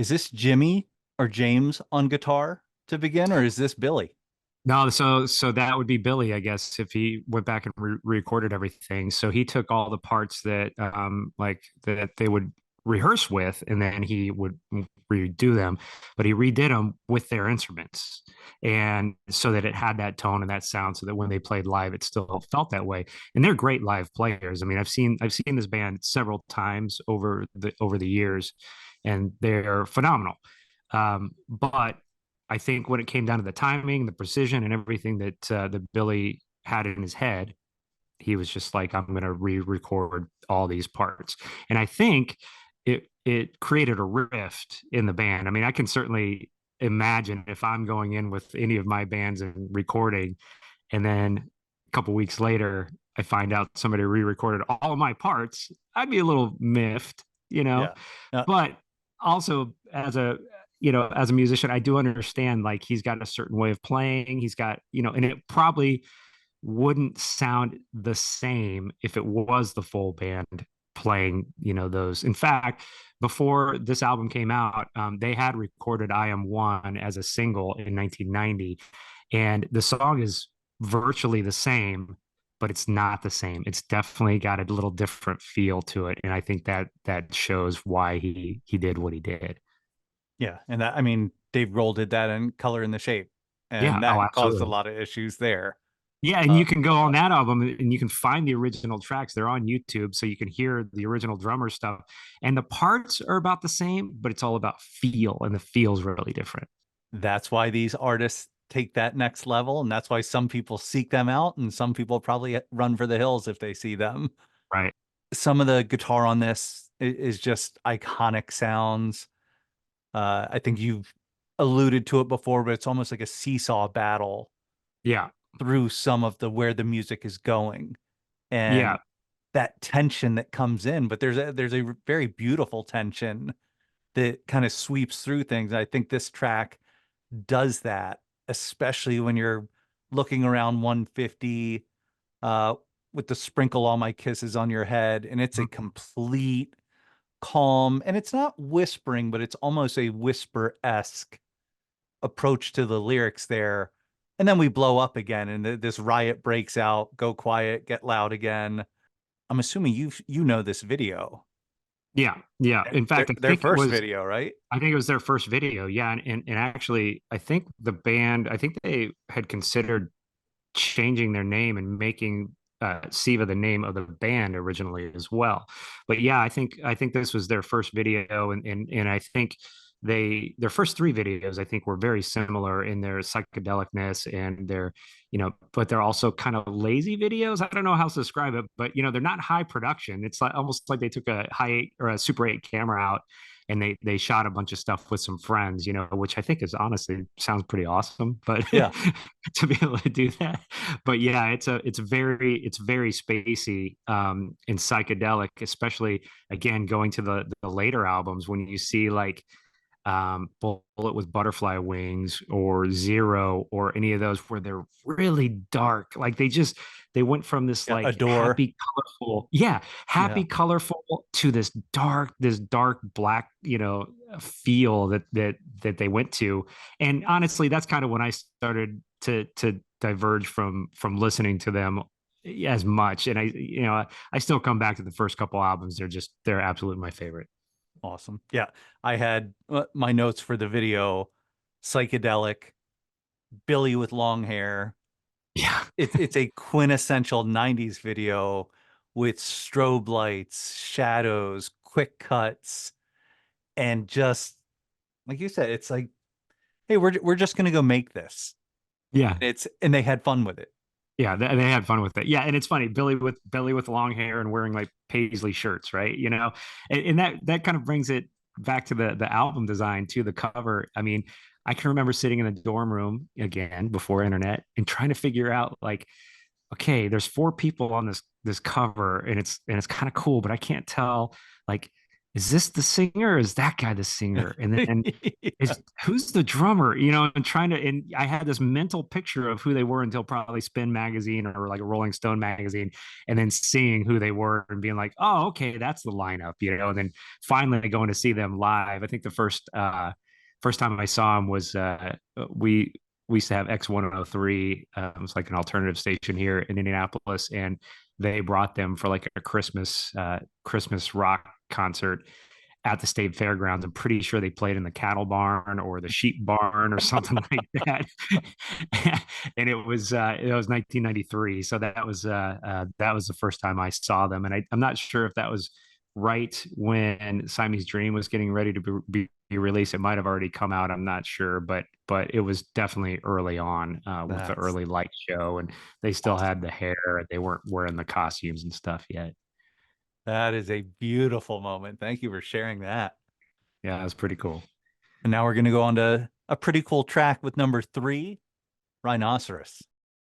Is this Jimmy or James on guitar to begin, or is this Billy? No, so that would be Billy, I guess, if he went back and recorded everything. So he took all the parts that like that they would rehearse with, and then he would redo them, but he redid them with their instruments, and so that it had that tone and that sound, so that when they played live, it still felt that way. And they're great live players. I mean, I've seen this band several times over the years, and they're phenomenal. But I think when it came down to the timing, the precision, and everything that Billy had in his head, he was just like, "I'm going to re-record all these parts," and I think it created a rift in the band. I mean, I can certainly imagine if I'm going in with any of my bands and recording, and then a couple weeks later, I find out somebody re-recorded all of my parts, I'd be a little miffed, you know. Yeah. Uh, But also, as a musician, I do understand, like, he's got a certain way of playing. He's got, and it probably wouldn't sound the same if it was the full band playing, those. In fact, before this album came out, they had recorded I Am One as a single in 1990. And the song is virtually the same, but it's not the same. It's definitely got a little different feel to it. And I think that shows why he did what he did. yeah. And that, I mean, Dave Grohl did that in Color in the Shape, Yeah. and Oh, that caused a absolutely. lot of issues there. Yeah, and Uh, you can go on that album and you can find the original tracks. They're on YouTube, so you can hear the original drummer stuff. And the parts are about the same, but it's all about feel, and the feel's really different. that's why these artists take that next level, and that's why some people seek them out, and some people probably run for the hills if they see them. Right. Some of the guitar on this is just iconic sounds. I think you've alluded to it before, but it's almost like a seesaw battle Yeah. through some of the where the music is going and Yeah. that tension that comes in. But there's a very beautiful tension that kind of sweeps through things. I think this track does that, especially when you're looking around 150 uh, with the sprinkle all my kisses on your head, and it's a complete calm, and it's not whispering, but it's almost a whisper-esque approach to the lyrics there. And then we blow up again, and this riot breaks out. Go quiet, get loud again. I'm assuming you know this video. Yeah. Yeah. In Their fact, their first video, right? I think it was their first video. Yeah. And actually, I think the band, I think they had considered changing their name and making Siva the name of the band originally as well. But yeah, I think this was their first video, and I think their first three videos, I think, were very similar in their psychedelicness and their, but they're also kind of lazy videos. I don't know how to describe it, but they're not high production. It's like almost like they took a high eight or a Super 8 camera out, and they shot a bunch of stuff with some friends, which I think is honestly sounds pretty awesome. But Yeah. to be able to do that, but yeah, it's very spacey, and psychedelic, especially again going to the later albums when you see like Bullet with Butterfly Wings or Zero or any of those where they're really dark. Like they went from this Yeah. like Adore. happy, Yeah. colorful to this dark black, feel that they went to. And honestly, that's kind of when I started to diverge from listening to them as much. And I still come back to the first couple albums. They're absolutely my favorite. Awesome. Yeah. I had my notes for the video: psychedelic, Billy with long hair. Yeah. It's a quintessential 90s video with strobe lights, shadows, quick cuts, and just like you said, it's like, hey, we're just gonna go make this. Yeah. And they had fun with it. Yeah, they had fun with it. Yeah, and it's funny, Billy with long hair and wearing like paisley shirts, right? And that kind of brings it back to the album design, to the cover. I mean, I can remember sitting in the dorm room again before internet and trying to figure out, like, okay, there's four people on this cover, and it's kind of cool, but I can't tell, like, is this the singer? Or is that guy the singer? And then Yeah. is who's the drummer? You know, and trying to, and I had this mental picture of who they were until probably Spin magazine or like a Rolling Stone magazine, and then seeing who they were and being like, oh, okay, that's the lineup, you know. And then finally going to see them live. I think the first time I saw them was we used to have X103. It was like an alternative station here in Indianapolis, and they brought them for like a Christmas rock concert at the state fairgrounds. I'm pretty sure they played in the cattle barn or the sheep barn or something like that. And it was 1993, so that was the first time I saw them, and I'm not sure if that was right when Siamese Dream was getting ready to be released. It might have already come out. I'm not sure, but it was definitely early on with the That's early light show, and they still had awesome. the hair. They weren't wearing the costumes and stuff yet. That is a beautiful moment. Thank you for sharing that. Yeah, it was pretty cool. And now we're going to go on to a pretty cool track with number 3, Rhinoceros.